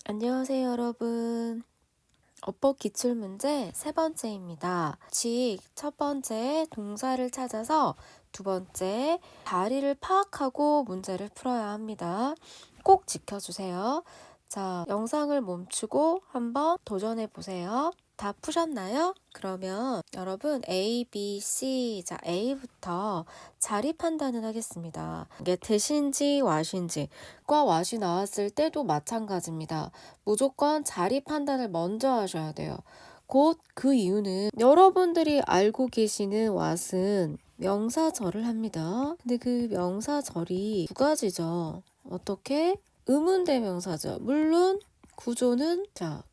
안녕하세요, 여러분. 어법 기출문제 세 번째입니다. 첫 번째 동사를 찾아서 두 번째 다리를 파악하고 문제를 풀어야 합니다. 꼭 지켜주세요. 자, 영상을 멈추고 한번 도전해 보세요. 다 푸셨나요? 그러면 여러분 A, B, C, 자 A부터 자리 판단을 하겠습니다. 이게 대신지 왓인지 과 왓이 나왔을 때도 마찬가지입니다. 무조건 자리 판단을 먼저 하셔야 돼요. 곧 그 이유는 여러분들이 알고 계시는 왓은 명사절을 합니다. 근데 그 명사절이 두 가지죠. 어떻게? 의문대명사죠. 물론 구조는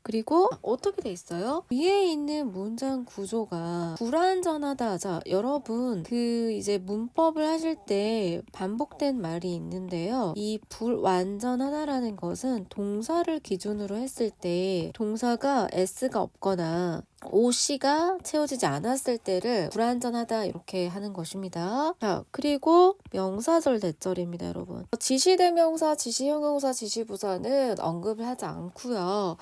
그리고 어떻게 돼 있어요? 위에 있는 문장 구조가 불완전하다. 자, 여러분 이제 문법을 하실 때 반복된 말이 있는데요. 이 불완전하다라는 것은 동사를 기준으로 했을 때 동사가 s가 없거나 OC가 채워지지 않았을 때를 불완전하다 이렇게 하는 것입니다. 자, 그리고 명사절 대절입니다, 여러분. 지시대명사, 지시형용사, 지시부사는 언급을 하지 않고요.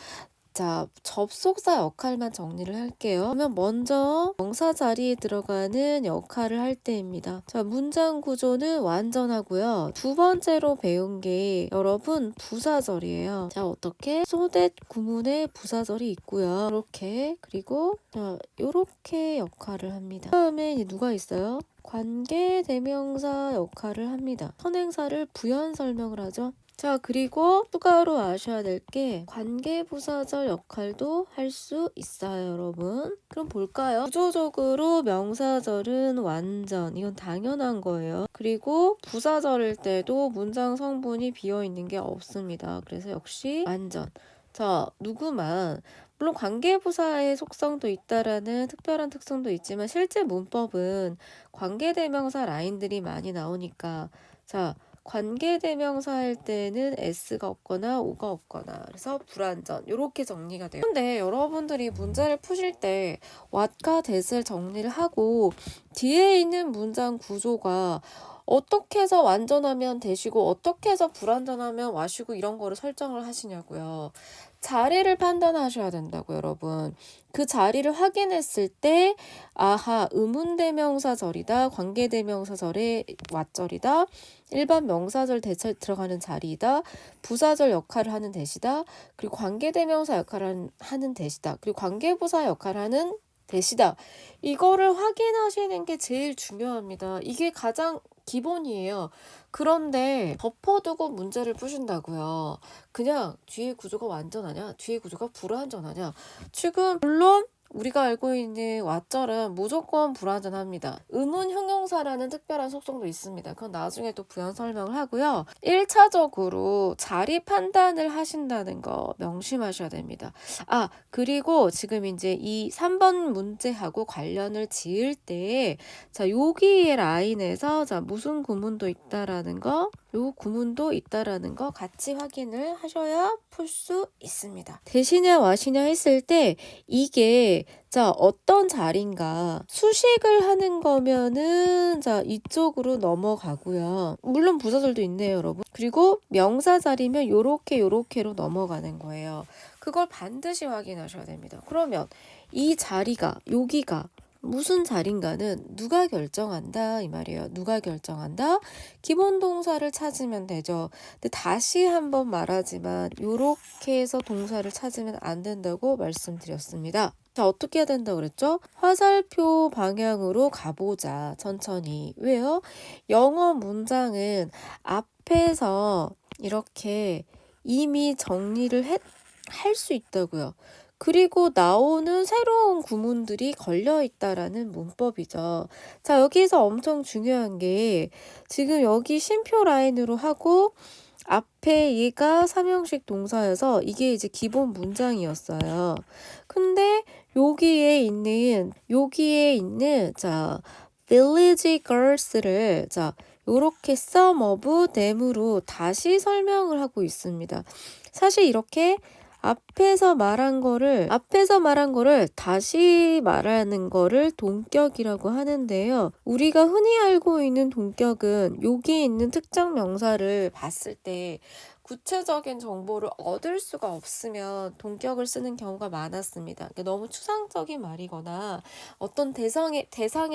자, 접속사 역할만 정리를 할게요. 그러면 먼저 명사 자리에 들어가는 역할을 할 때입니다. 자, 문장 구조는 완전하고요. 두 번째로 배운 게 여러분 부사절이에요. 자, 어떻게? so that 구문에 부사절이 있고요. 이렇게 그리고 자, 요렇게 역할을 합니다. 다음에 이제 누가 있어요? 관계대명사 역할을 합니다. 선행사를 부연 설명을 하죠. 자, 그리고 추가로 아셔야 될 게 관계부사절 역할도 할 수 있어요, 여러분. 그럼 볼까요? 구조적으로 명사절은 완전, 이건 당연한 거예요. 그리고 부사절일 때도 문장 성분이 비어있는 게 없습니다. 그래서 역시 완전. 자, 누구만 물론 관계부사의 속성도 있다라는 특별한 특성도 있지만 실제 문법은 관계대명사 라인들이 많이 나오니까 자, 관계대명사 할 때는 s가 없거나 o가 없거나 그래서 불완전 이렇게 정리가 돼요. 근데 여러분들이 문제를 푸실 때 what과 that을 정리를 하고 뒤에 있는 문장 구조가 어떻게 해서 완전하면 that이고 어떻게 해서 불완전하면 what이고 이런 거를 설정을 하시냐고요. 자리를 판단하셔야 된다고 여러분. 그 자리를 확인했을 때 아하 의문대명사절이다. 관계대명사절의 왓절이다. 일반 명사절 대체 들어가는 자리이다. 부사절 역할을 하는 that이다. 그리고 관계대명사 역할을 하는 that이다. 그리고 관계부사 역할을 하는 that이다. 이거를 확인하시는 게 제일 중요합니다. 이게 가장 기본이에요. 그런데 덮어두고 문제를 푸신다고요. 그냥 뒤에 구조가 완전하냐? 뒤에 구조가 불완전하냐? 지금 물론 우리가 알고 있는 왓절은 무조건 불완전합니다. 의문 형용사라는 특별한 속성도 있습니다. 그건 나중에 또 부연 설명을 하고요. 1차적으로 자리 판단을 하신다는 거 명심하셔야 됩니다. 아, 그리고 지금 이제 이 3번 문제하고 관련을 지을 때 자, 여기의 라인에서 자, 무슨 구문도 있다라는 거 요 구문도 있다라는 거 같이 확인을 하셔야 풀 수 있습니다. 대시냐 와시냐 했을 때 이게 자 어떤 자리인가 수식을 하는 거면은 자 이쪽으로 넘어가고요. 물론 부사절도 있네요, 여러분. 그리고 명사 자리면 요렇게로 넘어가는 거예요. 그걸 반드시 확인하셔야 됩니다. 그러면 이 자리가 여기가 무슨 자리인가는 누가 결정한다 이 말이에요. 누가 결정한다? 기본 동사를 찾으면 되죠. 근데 다시 한번 말하지만 이렇게 해서 동사를 찾으면 안 된다고 말씀드렸습니다. 자, 어떻게 해야 된다고 그랬죠? 화살표 방향으로 가보자. 천천히. 왜요? 영어 문장은 앞에서 이렇게 이미 정리를 할 수 있다고요. 그리고 나오는 새로운 구문들이 걸려 있다라는 문법이죠. 자, 여기서 엄청 중요한 게 지금 여기 쉼표 라인으로 하고 앞에 얘가 삼형식 동사여서 이게 이제 기본 문장이었어요. 근데 여기에 있는 자, village girls를 자, 요렇게 some of them으로 다시 설명을 하고 있습니다. 사실 이렇게 앞에서 말한 거를 다시 말하는 거를 동격이라고 하는데요. 우리가 흔히 알고 있는 동격은 여기 있는 특정 명사를 봤을 때 구체적인 정보를 얻을 수가 없으면 동격을 쓰는 경우가 많았습니다. 그러니까 너무 추상적인 말이거나 어떤 대상에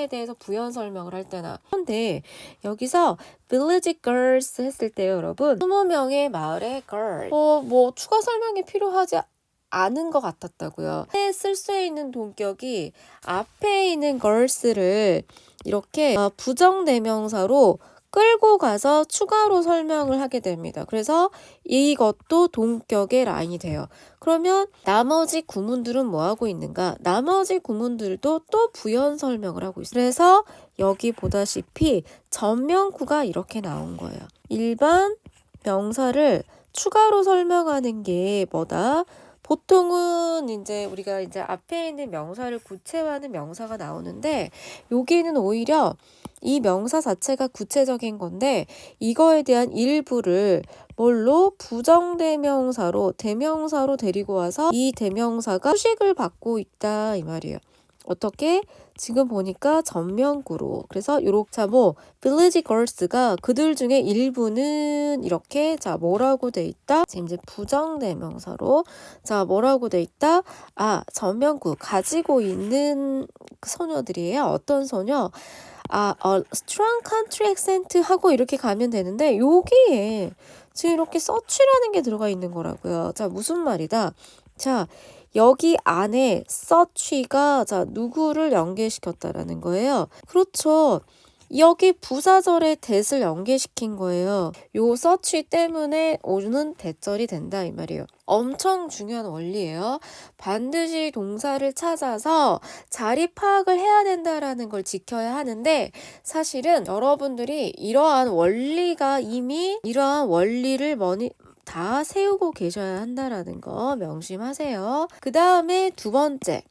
대해서 부연 설명을 할 때나. 그런데 여기서 village girls 했을 때요, 여러분. 20명의 마을의 girl. 뭐 추가 설명이 필요하지 않은 것 같았다고요. 쓸 수 있는 동격이 앞에 있는 girls를 이렇게 부정대명사로 끌고 가서 추가로 설명을 하게 됩니다. 그래서 이것도 동격의 라인이 돼요. 그러면 나머지 구문들은 뭐 하고 있는가? 나머지 구문들도 또 부연 설명을 하고 있어요. 그래서 여기 보다시피 전명구가 이렇게 나온 거예요. 일반 명사를 추가로 설명하는 게 뭐다? 보통은 이제 우리가 이제 앞에 있는 명사를 구체화하는 명사가 나오는데 여기는 오히려 이 명사 자체가 구체적인 건데 이거에 대한 일부를 뭘로 부정대명사로 대명사로 데리고 와서 이 대명사가 수식을 받고 있다 이 말이에요. 어떻게? 지금 보니까 전명구로. 그래서 요렇게 뭐 village girls가 그들 중에 일부는 이렇게 뭐라고 돼 있다? 지금 이제 부정대명사로 뭐라고 돼 있다? 전명구 가지고 있는 소녀들이에요. 어떤 소녀? strong country accent 하고 이렇게 가면 되는데 여기에 지금 이렇게 such라는 게 들어가 있는 거라고요. 무슨 말이다? 여기 안에 such가 누구를 연계시켰다라는 거예요. 그렇죠. 여기 부사절에 that을 연계시킨 거예요. 요 such 때문에 오는 대절이 된다 이 말이에요. 엄청 중요한 원리예요. 반드시 동사를 찾아서 자리 파악을 해야 된다라는 걸 지켜야 하는데 사실은 여러분들이 이러한 원리가 이미 이러한 원리를 다 세우고 계셔야 한다라는 거 명심하세요. 그 다음에 두 번째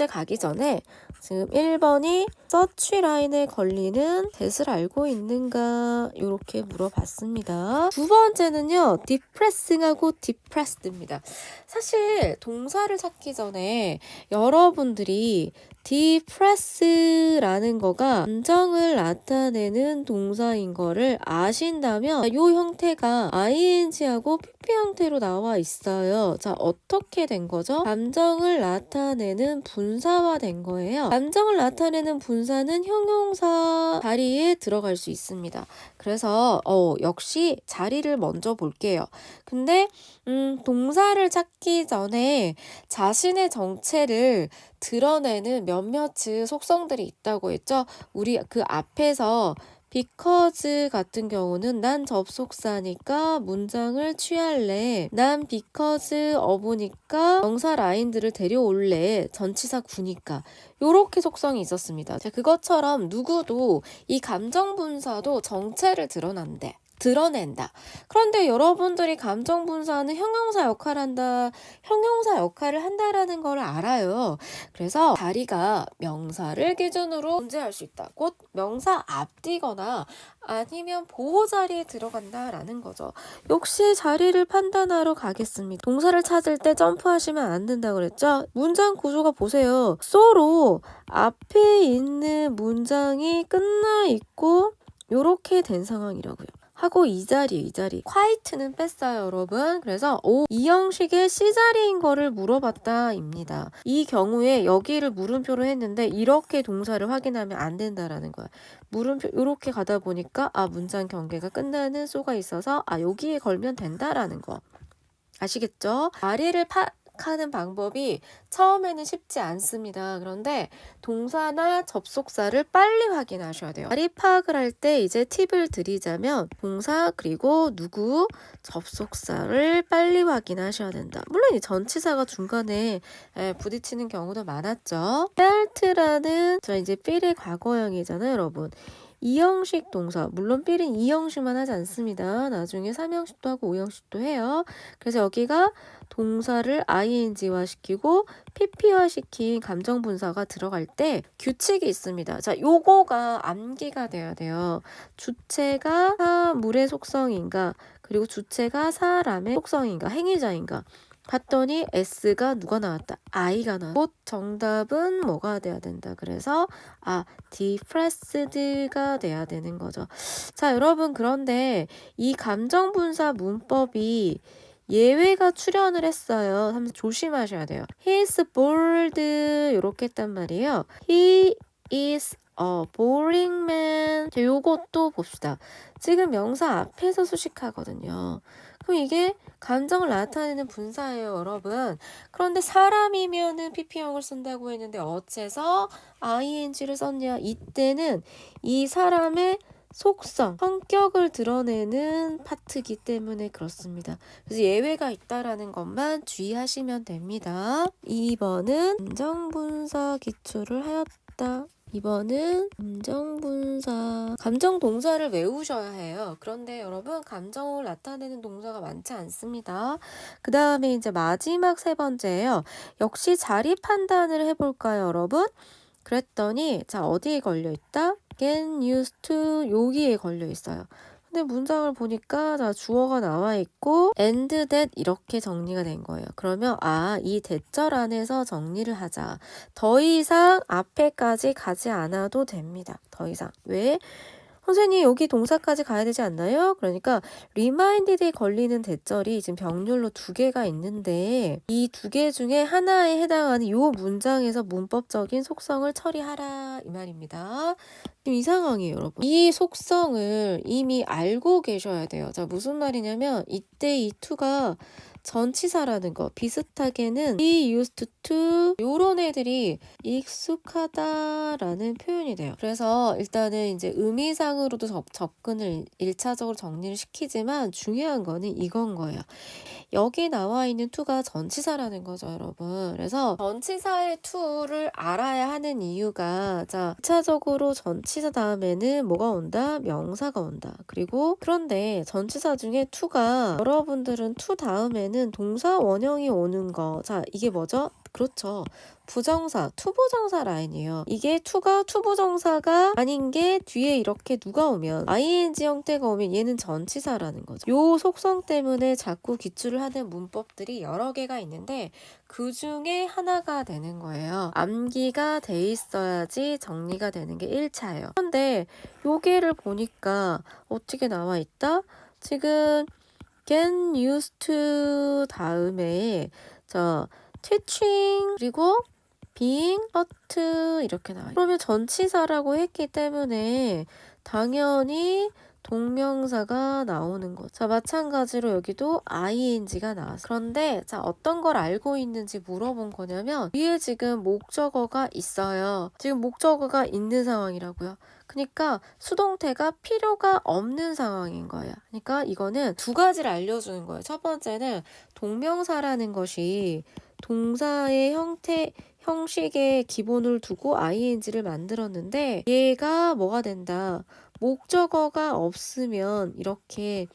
가기 전에 지금 1번이 서치 라인에 걸리는 that을 알고 있는가 이렇게 물어봤습니다. 두 번째는요. depressing하고 depressed입니다. 사실 동사를 찾기 전에 여러분들이 depress라는 거가 감정을 나타내는 동사인 거를 아신다면 이 형태가 ing하고 pp 형태로 나와 있어요. 어떻게 된 거죠? 감정을 나타내는 분사화된 거예요. 감정을 나타내는 분사는 형용사 자리에 들어갈 수 있습니다. 그래서 역시 자리를 먼저 볼게요. 근데 동사를 찾기 전에 자신의 정체를 드러내는 몇몇의 속성들이 있다고 했죠. 우리 그 앞에서 because 같은 경우는 난 접속사니까 문장을 취할래. 난 because of니까 명사 라인들을 데려올래. 전치사 구니까. 요렇게 속성이 있었습니다. 그것처럼 누구도 이 감정분사도 정체를 드러낸다. 그런데 여러분들이 감정분사는 형용사 역할을 한다라는 걸 알아요. 그래서 자리가 명사를 기준으로 존재할 수 있다. 곧 명사 앞뒤거나 아니면 보호 자리에 들어간다라는 거죠. 역시 자리를 판단하러 가겠습니다. 동사를 찾을 때 점프하시면 안 된다고 그랬죠? 문장 구조가 보세요. so로 앞에 있는 문장이 끝나 있고 요렇게 된 상황이라고요. 하고 이 자리 quite는 뺐어요 여러분. 그래서 이 형식의 C자리인 거를 물어봤다입니다. 이 경우에 여기를 물음표로 했는데 이렇게 동사를 확인하면 안 된다라는 거야. 물음표 이렇게 가다 보니까 문장 경계가 끝나는 쏘가 있어서 여기에 걸면 된다라는 거 아시겠죠? 자리를 파악하는 방법이 처음에는 쉽지 않습니다. 그런데 동사나 접속사를 빨리 확인하셔야 돼요. 자리 파악을 할 때 이제 팁을 드리자면 동사 그리고 누구 접속사를 빨리 확인하셔야 된다. 물론 이 전치사가 중간에 부딪히는 경우도 많았죠. felt라는 저 이제 feel의 과거형이잖아요, 여러분. 2형식 동사, 물론 필은 2형식만 하지 않습니다. 나중에 3형식도 하고 5형식도 해요. 그래서 여기가 동사를 ing화 시키고 pp화 시킨 감정분사가 들어갈 때 규칙이 있습니다. 요거가 암기가 돼야 돼요. 주체가 사물의 속성인가, 그리고 주체가 사람의 속성인가, 행위자인가. 봤더니 S가 누가 나왔다? I가 나왔다. 곧 정답은 뭐가 돼야 된다? 그래서 depressed가 돼야 되는 거죠. 자, 여러분 그런데 이 감정분사 문법이 예외가 출현을 했어요. 조심하셔야 돼요. He is bored 이렇게 했단 말이에요. He is a boring man. 자, 요것도 봅시다. 지금 명사 앞에서 수식하거든요. 그럼 이게 감정을 나타내는 분사예요, 여러분. 그런데 사람이면은 PP형을 쓴다고 했는데 어째서 ing를 썼냐? 이때는 이 사람의 속성, 성격을 드러내는 파트이기 때문에 그렇습니다. 그래서 예외가 있다라는 것만 주의하시면 됩니다. 2번은 감정분사 기출을 하였다. 2번은 감정분사. 감정 동사를 외우셔야 해요. 그런데 여러분 감정을 나타내는 동사가 많지 않습니다. 그 다음에 이제 마지막 세 번째예요. 역시 자리 판단을 해볼까요, 여러분? 그랬더니 자 어디에 걸려있다? get used to 여기에 걸려있어요. 근데 문장을 보니까 자 주어가 나와 있고 and that 이렇게 정리가 된 거예요. 그러면 이 대절 안에서 정리를 하자. 더 이상 앞에까지 가지 않아도 됩니다. 더 이상. 왜? 선생님 여기 동사까지 가야 되지 않나요? 그러니까 reminded에 걸리는 대절이 지금 병렬로 2개가 있는데 이 2개 중에 하나에 해당하는 이 문장에서 문법적인 속성을 처리하라 이 말입니다. 지금 이 상황이에요, 여러분. 이 속성을 이미 알고 계셔야 돼요. 자, 무슨 말이냐면 이때 이 to가 전치사라는 거 비슷하게는 be used to 요런 애들이 익숙하다라는 표현이 돼요. 그래서 일단은 이제 의미상으로도 접근을 1차적으로 정리를 시키지만 중요한 거는 이건 거예요. 여기 나와 있는 to가 전치사라는 거죠, 여러분. 그래서 전치사의 to를 알아야 하는 이유가 자, 1차적으로 전치사 다음에는 뭐가 온다? 명사가 온다. 그리고 그런데 전치사 중에 to가 여러분들은 to 다음에는 동사 원형이 오는 거. 자, 이게 뭐죠? 그렇죠. 부정사, 투부정사 라인이에요. 이게 to가 투부정사가 아닌 게 뒤에 이렇게 누가 오면 ing 형태가 오면 얘는 전치사라는 거죠. 요 속성 때문에 자꾸 기출을 하는 문법들이 여러 개가 있는데 그 중에 하나가 되는 거예요. 암기가 돼 있어야지 정리가 되는 게 1차예요. 그런데 요게를 보니까 어떻게 나와 있다? 지금 get used to 다음에 teaching 그리고 being hurt 이렇게 나와요. 그러면 전치사라고 했기 때문에 당연히 동명사가 나오는 거죠. 자, 마찬가지로 여기도 ing가 나왔어요. 그런데 자, 어떤 걸 알고 있는지 물어본 거냐면 위에 지금 목적어가 있어요. 지금 목적어가 있는 상황이라고요. 그러니까 수동태가 필요가 없는 상황인 거예요. 그러니까 이거는 2가지를 알려주는 거예요. 첫 번째는 동명사라는 것이 동사의 형식의 기본을 두고 ing를 만들었는데 얘가 뭐가 된다? 목적어가 없으면 이렇게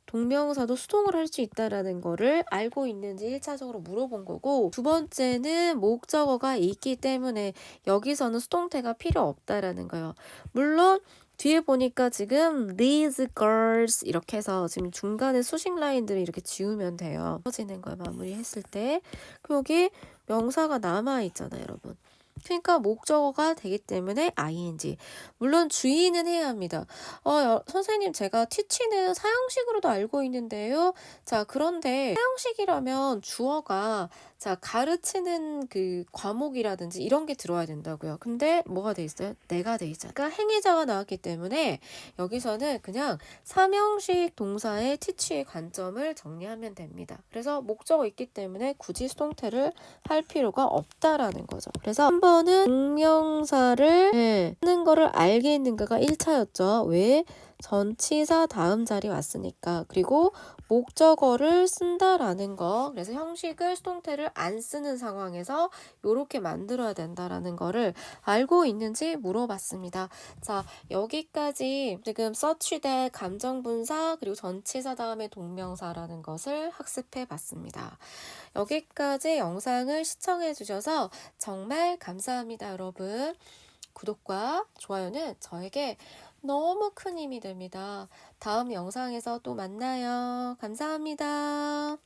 동명사도 수동을 할 수 있다라는 거를 알고 있는지 1차적으로 물어본 거고 두 번째는 목적어가 있기 때문에 여기서는 수동태가 필요 없다라는 거예요. 물론 뒤에 보니까 지금 these girls 이렇게 해서 지금 중간에 수식 라인들을 이렇게 지우면 돼요. 퍼지는 걸 마무리했을 때 여기 명사가 남아있잖아요, 여러분. 그러니까 목적어가 되기 때문에 ing. 물론 주의는 해야 합니다. 선생님 제가 teach는 사형식으로도 알고 있는데요. 자, 그런데 사형식이라면 주어가 자, 가르치는 그 과목이라든지 이런 게 들어와야 된다고요. 근데 뭐가 돼 있어요? 내가 돼 있잖아요. 그러니까 행위자가 나왔기 때문에 여기서는 그냥 삼형식 동사의 teach의 관점을 정리하면 됩니다. 그래서 목적어 있기 때문에 굳이 수동태를 할 필요가 없다라는 거죠. 그래서 한 번은 동명사를 하는 거를 알겠는가가 1차였죠. 왜? 전치사 다음 자리 왔으니까. 그리고 목적어를 쓴다라는 거. 그래서 형식을 수동태를 안 쓰는 상황에서 이렇게 만들어야 된다라는 거를 알고 있는지 물어봤습니다. 자, 여기까지 지금 서치대 감정분사 그리고 전치사 다음에 동명사라는 것을 학습해 봤습니다. 여기까지 영상을 시청해 주셔서 정말 감사합니다, 여러분. 구독과 좋아요는 저에게 너무 큰 힘이 됩니다. 다음 영상에서 또 만나요. 감사합니다.